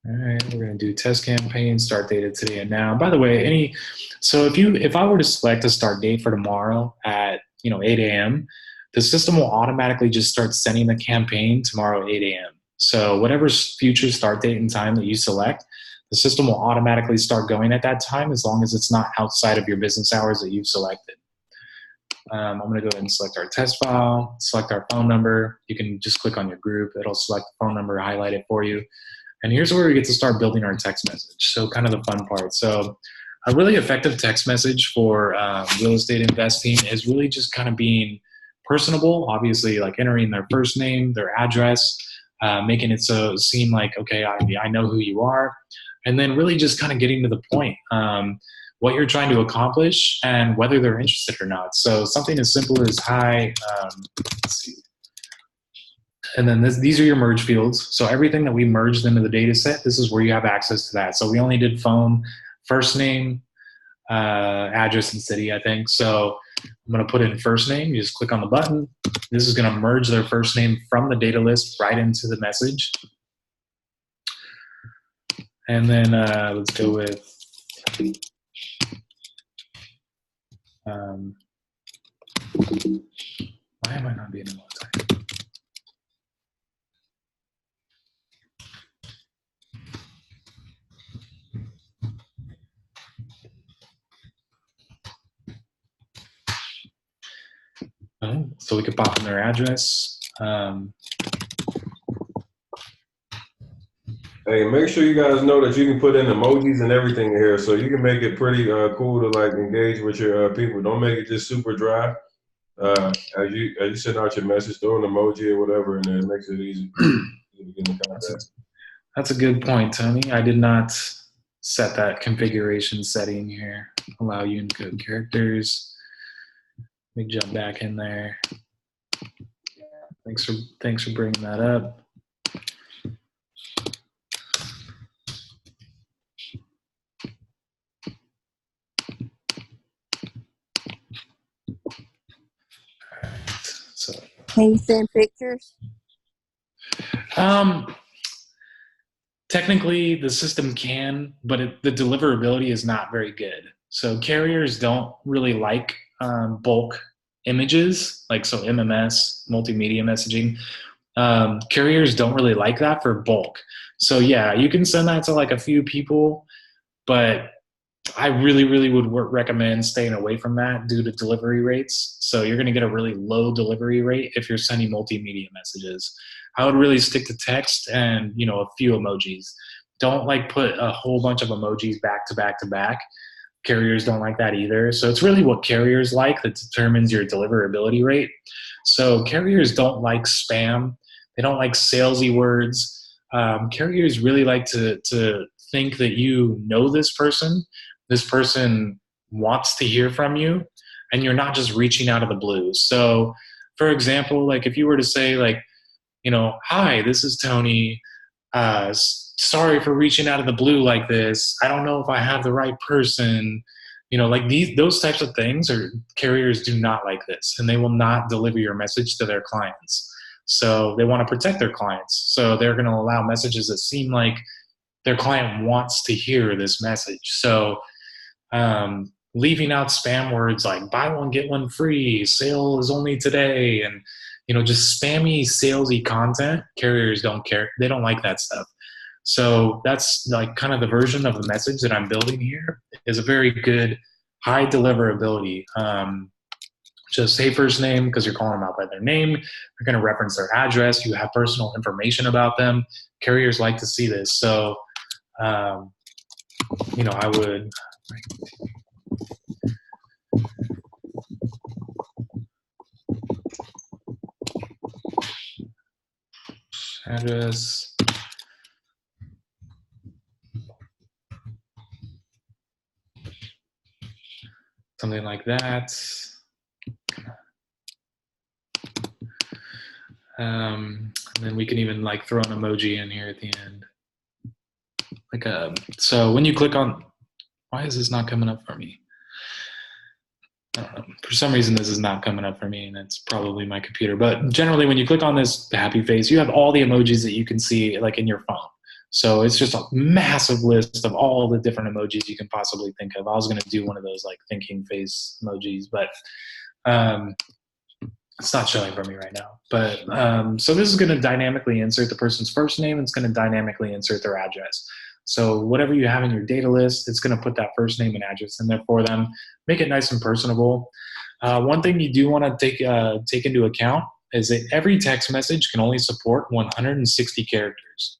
All right, we're going to do test campaign, start date of today and now. By the way, so if I were to select a start date for tomorrow at 8 a.m., the system will automatically just start sending the campaign tomorrow at 8 a.m. So whatever future start date and time that you select, the system will automatically start going at that time as long as it's not outside of your business hours that you've selected. I'm going to go ahead and select our test file, select our phone number. You can just click on your group. It'll select the phone number, highlight it for you. And here's where we get to start building our text message. So kind of the fun part. So a really effective text message for real estate investing is really just kind of being personable, obviously like entering their first name, their address, making it seem like, okay, I know who you are. And then really just kind of getting to the point, what you're trying to accomplish and whether they're interested or not. So something as simple as hi, let's see. And then these are your merge fields. So everything that we merged into the data set, this is where you have access to that. So we only did phone, first name, address and city, I think. So I'm going to put in first name. You just click on the button. This is going to merge their first name from the data list right into the message. And then let's go with why am I not being able to type? Oh, so we could pop in their address. Hey, make sure you guys know that you can put in emojis and everything here, so you can make it pretty cool to like engage with your people. Don't make it just super dry. As you send out your message, throw an emoji or whatever, and it makes it easy to get in contact. That's a good point, Tony. I did not set that configuration setting here. Allow Unicode characters. Let me jump back in there. Thanks for bringing that up. So, Can you send pictures? technically, the system can, but the deliverability is not very good. So carriers don't really like bulk images, like so MMS, multimedia messaging. Carriers don't really like that for bulk. So yeah, you can send that to like a few people, but I really would recommend staying away from that due to delivery rates. So you're going to get a really low delivery rate if you're sending multimedia messages. I would really stick to text and, you know, a few emojis. Don't like put a whole bunch of emojis back to back to back. Carriers don't like that either. So it's really what carriers like that determines your deliverability rate. So carriers don't like spam. They don't like salesy words. Carriers really like to think that you know this person. This person wants to hear from you, and you're not just reaching out of the blue. So, for example, like if you were to say like, you know, hi, this is Tony. Sorry for reaching out of the blue like this. I don't know if I have the right person. You know, like those types of things, or carriers do not like this, and they will not deliver your message to their clients. So they want to protect their clients. So they're going to allow messages that seem like their client wants to hear this message. So leaving out spam words like buy one, get one free, sale is only today, and, you know, just spammy, salesy content, carriers don't care. They don't like that stuff. So that's like kind of the version of the message that I'm building here is a very good high deliverability. Just say first name because you're calling them out by their name. You're going to reference their address. You have personal information about them. Carriers like to see this. So, you know, I would address. Something like that. And then we can even like throw an emoji in here at the end. Like so when you click on, why is this not coming up for me? I don't know. For some reason, this is not coming up for me, and it's probably my computer. But generally, when you click on this happy face, you have all the emojis that you can see like in your phone. So it's just a massive list of all the different emojis you can possibly think of. I was going to do one of those like thinking face emojis, but it's not showing for me right now. But so this is going to dynamically insert the person's first name. It's going to dynamically insert their address. So whatever you have in your data list, it's going to put that first name and address in there for them. Make it nice and personable. One thing you do want to take into account is that every text message can only support 160 characters.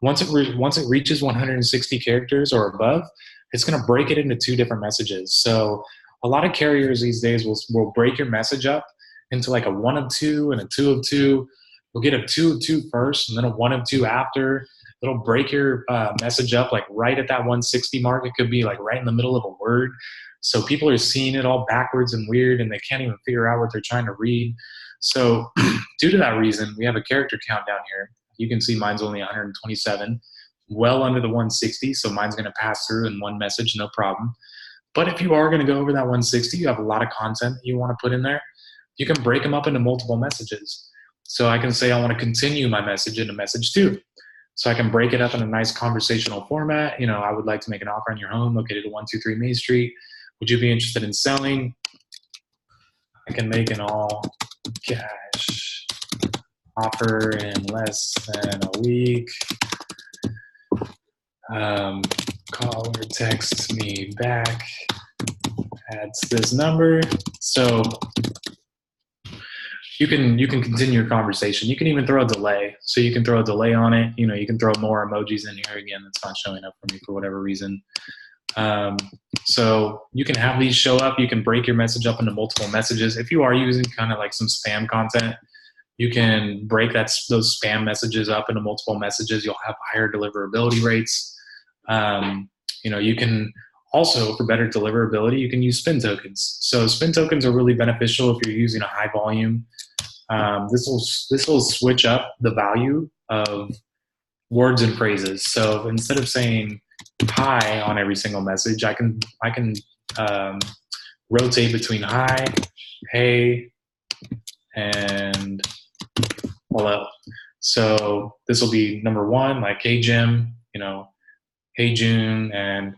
Once it reaches 160 characters or above, it's going to break it into two different messages. So a lot of carriers these days will break your message up into like a 1 of 2 and a 2 of 2. You'll get a 2 of 2 first and then a 1 of 2 after. It'll break your message up like right at that 160 mark. It could be like right in the middle of a word. So people are seeing it all backwards and weird, and they can't even figure out what they're trying to read. So due to that reason, we have a character count down here. You can see mine's only 127, well under the 160. So mine's going to pass through in one message, no problem. But if you are going to go over that 160, you have a lot of content that you want to put in there. You can break them up into multiple messages. So I can say I want to continue my message into message 2. So I can break it up in a nice conversational format. I would like to make an offer on your home located at 123 Main Street. Would you be interested in selling? I can make an all cash offer in less than a week. Call or text me back at this number. So you can continue your conversation. You can even throw a delay. So you can throw a delay on it. You can throw more emojis in here. Again, that's not showing up for me for whatever reason. So you can have these show up. You can break your message up into multiple messages. If you are using kind of like some spam content, you can break those spam messages up into multiple messages. You'll have higher deliverability rates. You can also, for better deliverability, you can use spin tokens. So spin tokens are really beneficial if you're using a high volume. This will switch up the value of words and phrases. So instead of saying hi on every single message, I can rotate between hi, hey, and hello. So this will be number 1, like hey Jim, hey June, and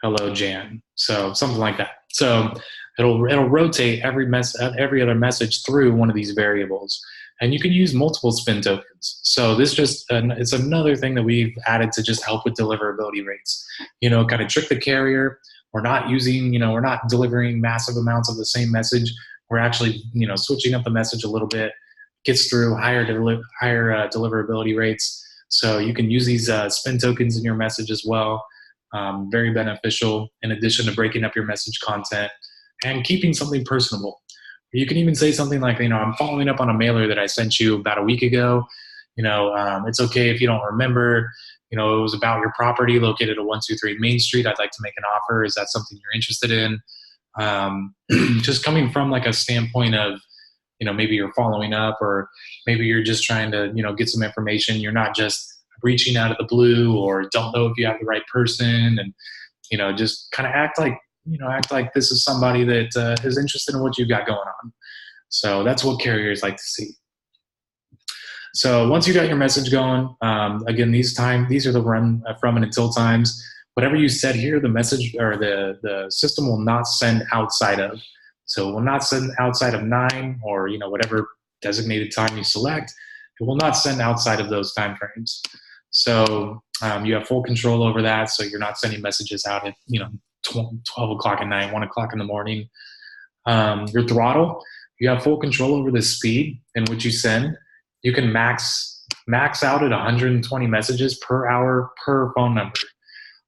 hello Jan. So something like that. So it'll rotate every other message through one of these variables. And you can use multiple spin tokens. So this it's another thing that we've added to just help with deliverability rates. Kind of trick the carrier. We're not delivering massive amounts of the same message. We're actually, switching up the message a little bit, gets through higher deliverability rates. So you can use these spin tokens in your message as well. Very beneficial, in addition to breaking up your message content and keeping something personable. You can even say something like, I'm following up on a mailer that I sent you about a week ago. It's okay if you don't remember. It was about your property located at 123 Main Street. I'd like to make an offer. Is that something you're interested in? Just coming from like a standpoint of, maybe you're following up, or maybe you're just trying to, get some information. You're not just reaching out of the blue or don't know if you have the right person, and, just kind of act like this is somebody that is interested in what you've got going on. So that's what carriers like to see. So once you got your message going, again, these are the run from and until times. Whatever you set here, the message or the system will not send outside of. So it will not send outside of 9 or whatever designated time you select. It will not send outside of those time frames. So you have full control over that. So you're not sending messages out at 12 o'clock at night, 1 o'clock in the morning. Your throttle, you have full control over the speed in which you send. You can max out at 120 messages per hour per phone number.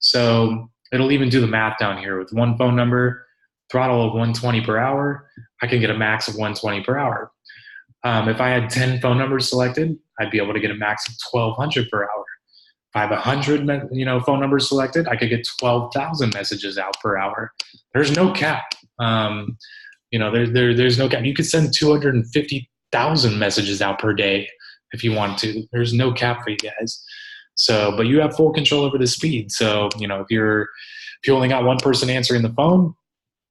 So it'll even do the math down here with one phone number, throttle of 120 per hour. I can get a max of 120 per hour. If I had 10 phone numbers selected, I'd be able to get a max of 1,200 per hour. If I have 100, phone numbers selected, I could get 12,000 messages out per hour. There's no cap. There's no cap. You could send 250,000 messages out per day if you want to. There's no cap for you guys. So, but you have full control over the speed. So, if you only got one person answering the phone,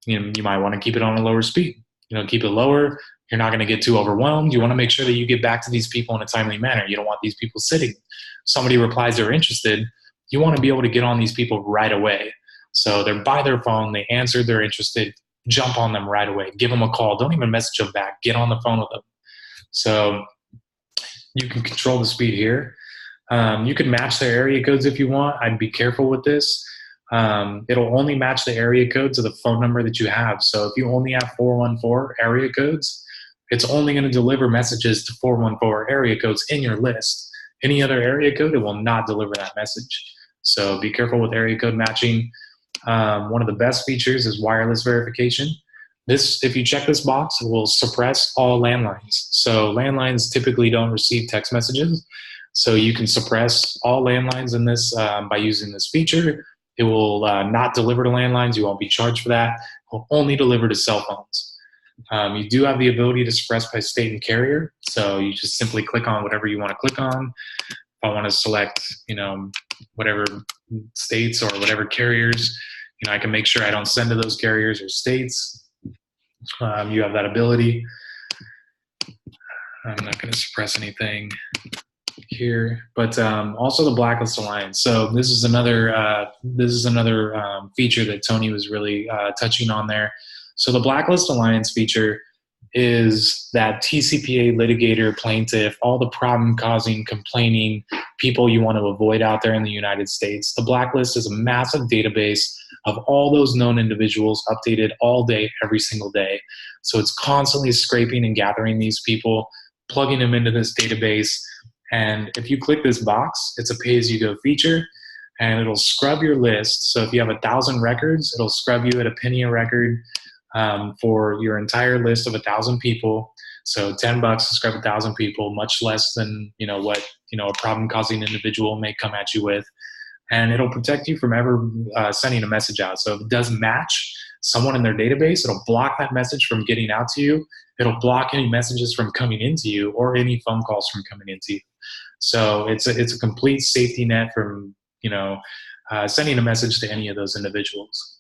you might want to keep it on a lower speed. Keep it lower. You're not going to get too overwhelmed. You want to make sure that you get back to these people in a timely manner. You don't want these people sitting. Somebody replies they're interested. You want to be able to get on these people right away. So they're by their phone. They answered they're interested. Jump on them right away. Give them a call. Don't even message them back. Get on the phone with them. So you can control the speed here. You can match their area codes if you want. I'd be careful with this. It'll only match the area code to the phone number that you have. So if you only have 414 area codes, it's only going to deliver messages to 414 area codes in your list. Any other area code, it will not deliver that message. So be careful with area code matching. One of the best features is wireless verification. If you check this box, it will suppress all landlines. So landlines typically don't receive text messages. So you can suppress all landlines in this by using this feature. It will not deliver to landlines. You won't be charged for that. It will only deliver to cell phones. You do have the ability to suppress by state and carrier. So you just simply click on whatever you want to click on. If I want to select, whatever states or whatever carriers, I can make sure I don't send to those carriers or states. You have that ability. I'm not going to suppress anything here, but also the Blacklist Alliance. So this is another feature that Tony was really touching on there. So the Blacklist Alliance feature is that TCPA litigator, plaintiff, all the problem-causing, complaining people you want to avoid out there in the United States. The Blacklist is a massive database of all those known individuals updated all day, every single day. So it's constantly scraping and gathering these people, plugging them into this database. And if you click this box, it's a pay-as-you-go feature, and it'll scrub your list. So if you have 1,000 records, it'll scrub you at a penny a record for your entire list of 1,000 people. So $10 to scrub 1,000 people, much less than what a problem-causing individual may come at you with. And it'll protect you from ever sending a message out. So if it doesn't match someone in their database, it'll block that message from getting out to you. It'll block any messages from coming into you or any phone calls from coming into you. So it's a complete safety net from sending a message to any of those individuals.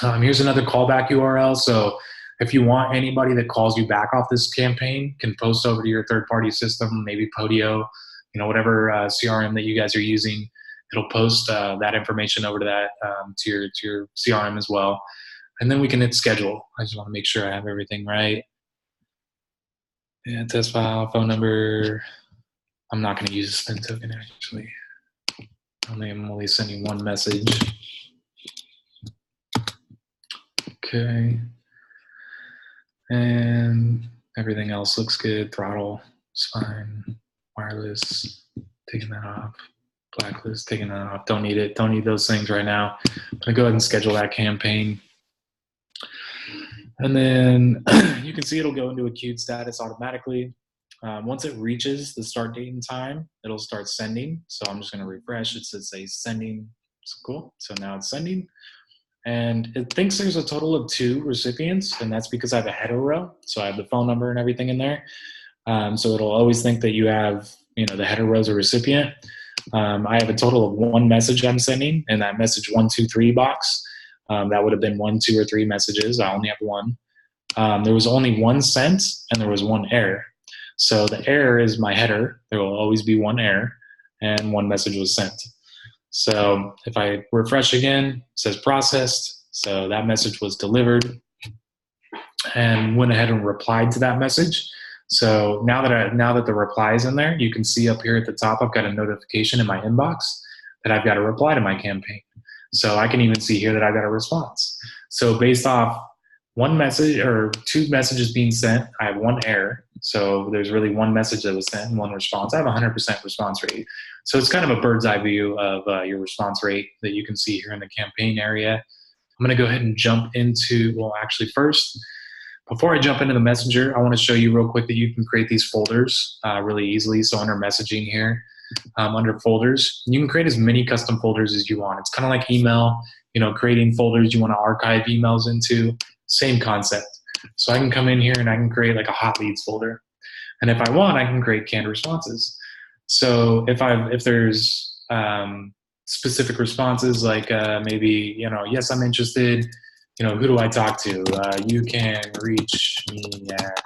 Here's another callback URL. So if you want anybody that calls you back off this campaign, can post over to your third-party system, maybe Podio, whatever CRM that you guys are using. It'll post that information over to that to your CRM as well, and then we can hit schedule. I just want to make sure I have everything right. Yeah, test file, phone number. I'm not going to use a spin token actually. I'm only sending one message. Okay, and everything else looks good. Throttle, spine, wireless. Taking that off. Blacklist, taking that off. Don't need it. Don't need those things right now. I'm gonna go ahead and schedule that campaign. And then you can see it'll go into a queued status automatically. Once it reaches the start date and time, it'll start sending. So I'm just gonna refresh. It says sending. It's cool. So now it's sending. And it thinks there's a total of 2 recipients, and that's because I have a header row. So I have the phone number and everything in there. So it'll always think that you have, the header row as a recipient. I have a total of 1 message I'm sending in that message 1, 2, 3 box. That would have been 1, 2, or 3 messages. I only have 1. There was only 1 sent, and there was 1 error. So the error is my header. There will always be 1 error, and 1 message was sent. So if I refresh again, it says processed. So that message was delivered, and went ahead and replied to that message. So now that the reply is in there, you can see up here at the top, I've got a notification in my inbox that I've got a reply to my campaign. So I can even see here that I've got a response. So based off 1 message or 2 messages being sent, I have 1 error. So there's really 1 message that was sent and 1 response. I have a 100% response rate. So it's kind of a bird's eye view of your response rate that you can see here in the campaign area. I'm going to go ahead and jump into, well, actually first, before I jump into the messenger, I want to show you real quick that you can create these folders really easily. So under messaging here, under folders, you can create as many custom folders as you want. It's kind of like email, creating folders you want to archive emails into, same concept. So I can come in here and I can create like a hot leads folder. And if I want, I can create canned responses. So if there's specific responses like maybe, yes, I'm interested, who do I talk to? You can reach me at,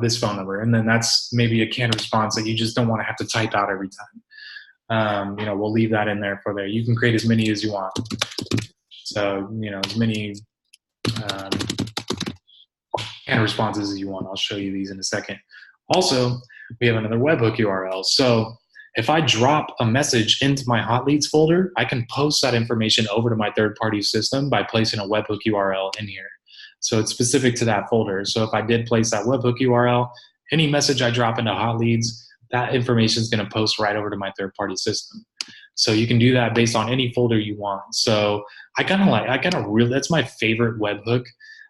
this phone number. And then that's maybe a canned response that you just don't want to have to type out every time. We'll leave that in there for there. You can create as many as you want. So, as many canned responses as you want. I'll show you these in a second. Also, we have another webhook URL. So if I drop a message into my hot leads folder, I can post that information over to my third-party system by placing a webhook URL in here. So it's specific to that folder. So if I did place that webhook URL, any message I drop into hot leads, that information is going to post right over to my third-party system. So you can do that based on any folder you want. So that's my favorite webhook,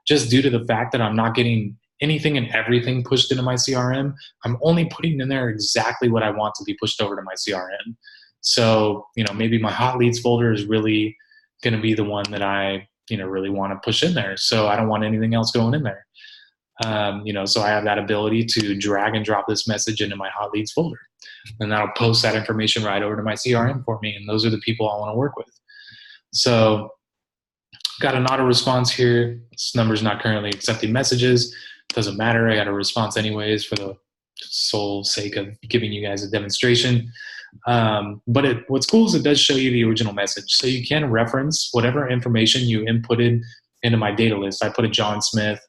just due to the fact that I'm not getting anything and everything pushed into my CRM. I'm only putting in there exactly what I want to be pushed over to my CRM. So, maybe my hot leads folder is really going to be the one that I, really want to push in there. So I don't want anything else going in there. So I have that ability to drag and drop this message into my hot leads folder, and that'll post that information right over to my CRM for me. And those are the people I want to work with. So got an auto response here. This number's not currently accepting messages. Doesn't matter. I got a response anyways for the sole sake of giving you guys a demonstration. But what's cool is it does show you the original message. So you can reference whatever information you inputted into my data list. I put a John Smith.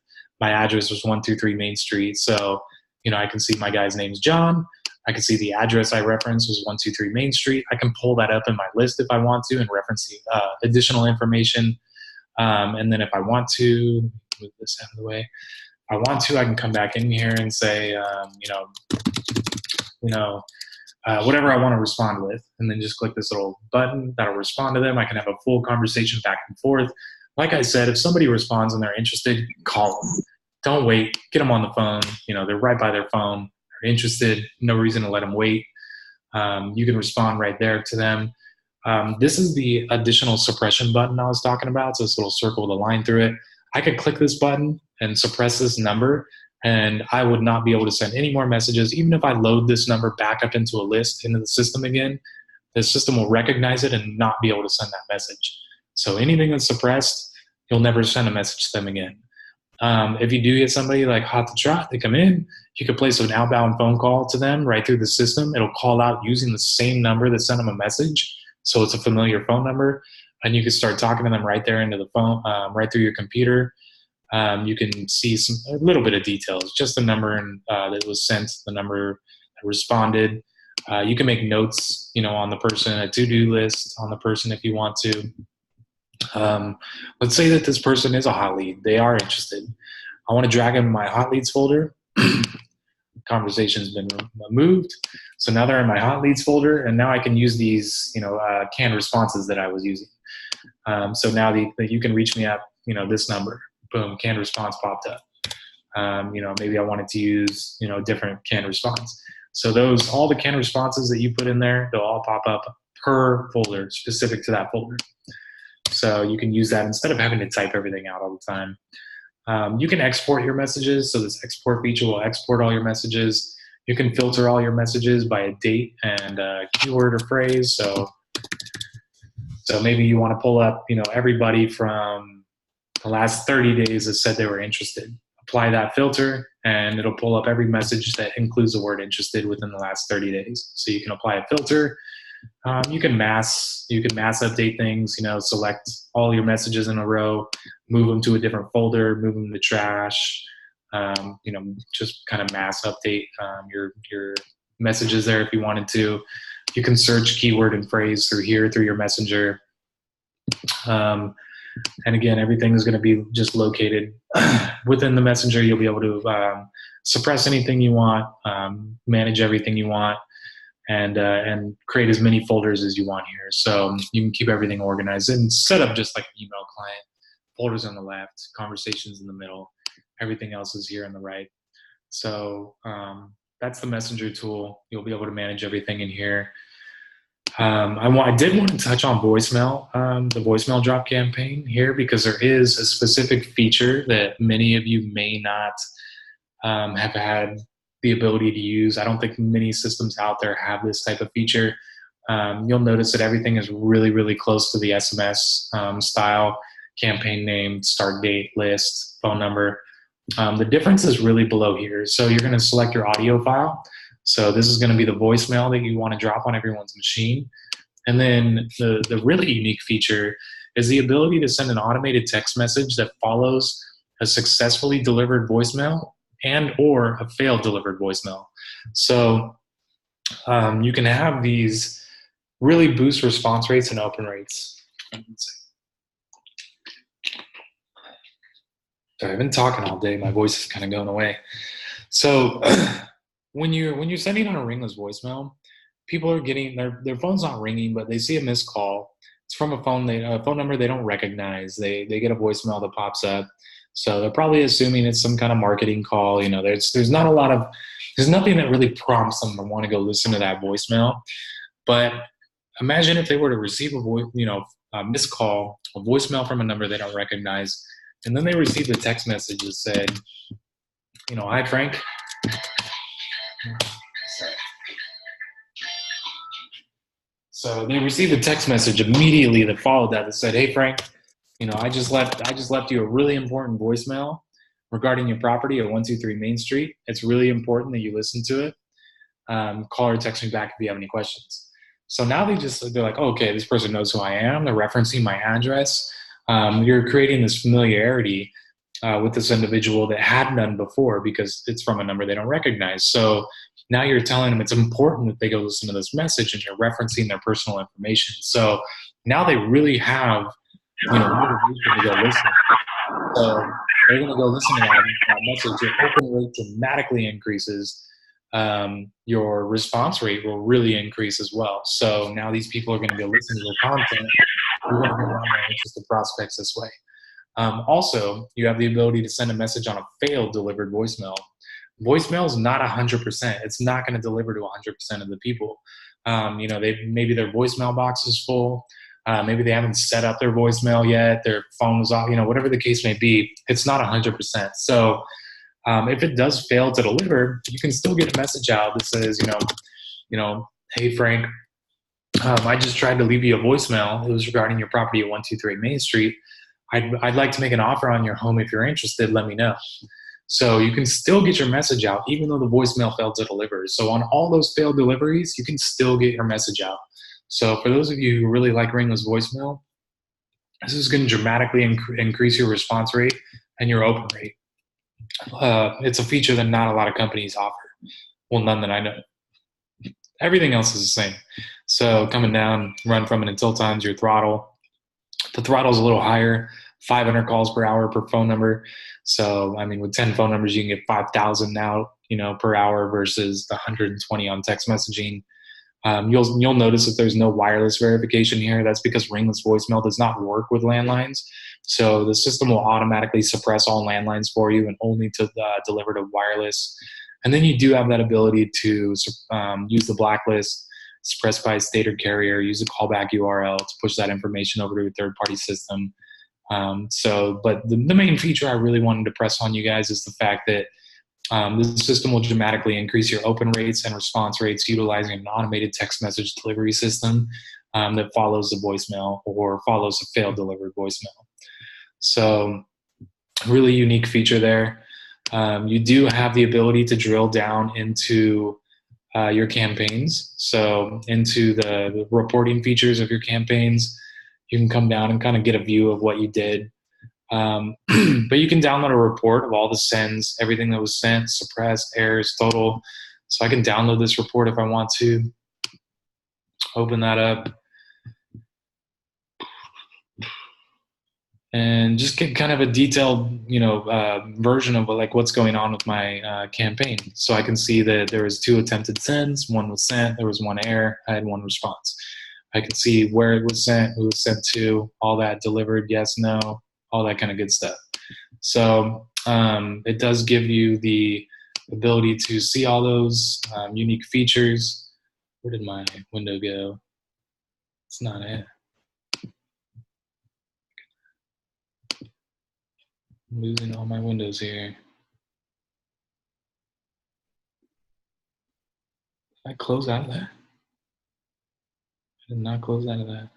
My address was 123 Main Street. So, I can see my guy's name's John. I can see the address I referenced was 123 Main Street. I can pull that up in my list if I want to and reference the additional information. And then if I want to, move this out of the way, if I want to, I can come back in here and say, whatever I want to respond with, and then just click this little button that'll respond to them. I can have a full conversation back and forth. Like I said, if somebody responds and they're interested, call them. Don't wait. Get them on the phone. They're right by their phone. They're interested. No reason to let them wait. You can respond right there to them. This is the additional suppression button I was talking about. So this little circle with a line through it. I could click this button and suppress this number, and I would not be able to send any more messages. Even if I load this number back up into a list into the system again, the system will recognize it and not be able to send that message. So anything that's suppressed, you'll never send a message to them again. If you do get somebody like hot to trot, they come in, you could place an outbound phone call to them right through the system. It'll call out using the same number that sent them a message. So it's a familiar phone number, and you can start talking to them right there into the phone, right through your computer. You can see a little bit of details, just the number that was sent, the number that responded. You can make notes, on the person, a to-do list on the person if you want to. Let's say that this person is a hot lead. They are interested. I want to drag them in my hot leads folder. Conversation's been moved. So now they're in my hot leads folder, and now I can use these, canned responses that I was using. So now you can reach me at, this number. Boom, canned response popped up. Maybe I wanted to use, a different canned response. So all the canned responses that you put in there, they'll all pop up per folder, specific to that folder. So you can use that instead of having to type everything out all the time. You can export your messages. So this export feature will export all your messages. You can filter all your messages by a date and a keyword or phrase. So maybe you want to pull up, everybody from the last 30 days that said they were interested. Apply that filter, and it'll pull up every message that includes the word interested within the last 30 days. So you can apply a filter. You can mass update things, select all your messages in a row, move them to a different folder, move them to trash, just kind of mass update your messages there if you wanted to. You can search keyword and phrase through your messenger. And again, everything is going to be just located within the messenger. You'll be able to suppress anything you want, manage everything you want, and create as many folders as you want here. So you can keep everything organized and set up just like an email client. Folders on the left, conversations in the middle, everything else is here on the right. So that's the messenger tool. You'll be able to manage everything in here. I did want to touch on voicemail, the voicemail drop campaign here, because there is a specific feature that many of you may not have had the ability to use. I don't think many systems out there have this type of feature. You'll notice that everything is really, really close to the SMS style: campaign name, start date, list, phone number. The difference is really below here. So you're going to select your audio file. So this is going to be the voicemail that you want to drop on everyone's machine. And then the really unique feature is the ability to send an automated text message that follows a successfully delivered voicemail and or a failed delivered voicemail. So you can have these really boost response rates and open rates. Sorry, I've been talking all day. My voice is kind of going away. So when you're sending on a ringless voicemail, people are getting their phone's not ringing, but they see a missed call. It's from a phone number they don't recognize. They get a voicemail that pops up. So they're probably assuming it's some kind of marketing call. There's nothing that really prompts them to want to go listen to that voicemail. But imagine if they were to receive a missed call, a voicemail from a number they don't recognize, and then they receive the text message that said, hi Frank. So they received a text message immediately that followed that said, "Hey Frank, I just left you a really important voicemail regarding your property at 123 Main Street. It's really important that you listen to it. Call or text me back if you have any questions." So now they're like, oh, okay, this person knows who I am. They're referencing my address. You're creating this familiarity with this individual that had none before because it's from a number they don't recognize. So now you're telling them it's important that they go listen to this message, and you're referencing their personal information. So now they really have, motivation to go listen. So they're going to go listen to that message. Your open rate dramatically increases. Your response rate will really increase as well. So now these people are going to go listen to your content. You're going to bring on more interested prospects this way. Also, you have the ability to send a message on a failed delivered voicemail. Voicemail is not 100%. It's not going to deliver to 100% of the people. Maybe their voicemail box is full. Maybe they haven't set up their voicemail yet. Their phone was off. Whatever the case may be, it's not 100%. So if it does fail to deliver, you can still get a message out that says, hey Frank, I just tried to leave you a voicemail. It was regarding your property at 123 Main Street. I'd like to make an offer on your home. If you're interested, let me know. So you can still get your message out even though the voicemail failed to deliver. So on all those failed deliveries, you can still get your message out. So for those of you who really like ringless voicemail, this is going to dramatically increase your response rate and your open rate. It's a feature that not a lot of companies offer. Well, none that I know. Everything else is the same. So coming down, run from it until times your throttle. The throttle is a little higher, 500 calls per hour per phone number. So, with 10 phone numbers, you can get 5,000 now, per hour versus the 120 on text messaging. You'll notice that there's no wireless verification here. That's because ringless voicemail does not work with landlines. So the system will automatically suppress all landlines for you and only to deliver to wireless. And then you do have that ability to use the blacklist, suppress by state or carrier, use a callback URL to push that information over to a third-party system. But the main feature I really wanted to press on you guys is the fact that this system will dramatically increase your open rates and response rates utilizing an automated text message delivery system that follows the voicemail or follows a failed delivered voicemail. So really unique feature there. You do have the ability to drill down into your campaigns. So into the reporting features of your campaigns, you can come down and kind of get a view of what you did. But you can download a report of all the sends, everything that was sent, suppressed, errors, total. So I can download this report if I want to. Open that up. And just get kind of a detailed, version of what's going on with my campaign. So I can see that there was 2 attempted sends, 1 was sent, there was 1 error, I had 1 response. I can see where it was sent, who it was sent to, all that delivered, yes, no, all that kind of good stuff. So it does give you the ability to see all those unique features. Where did my window go? It's not it. I'm losing all my windows here. Did I close out of that? I did not close out of that.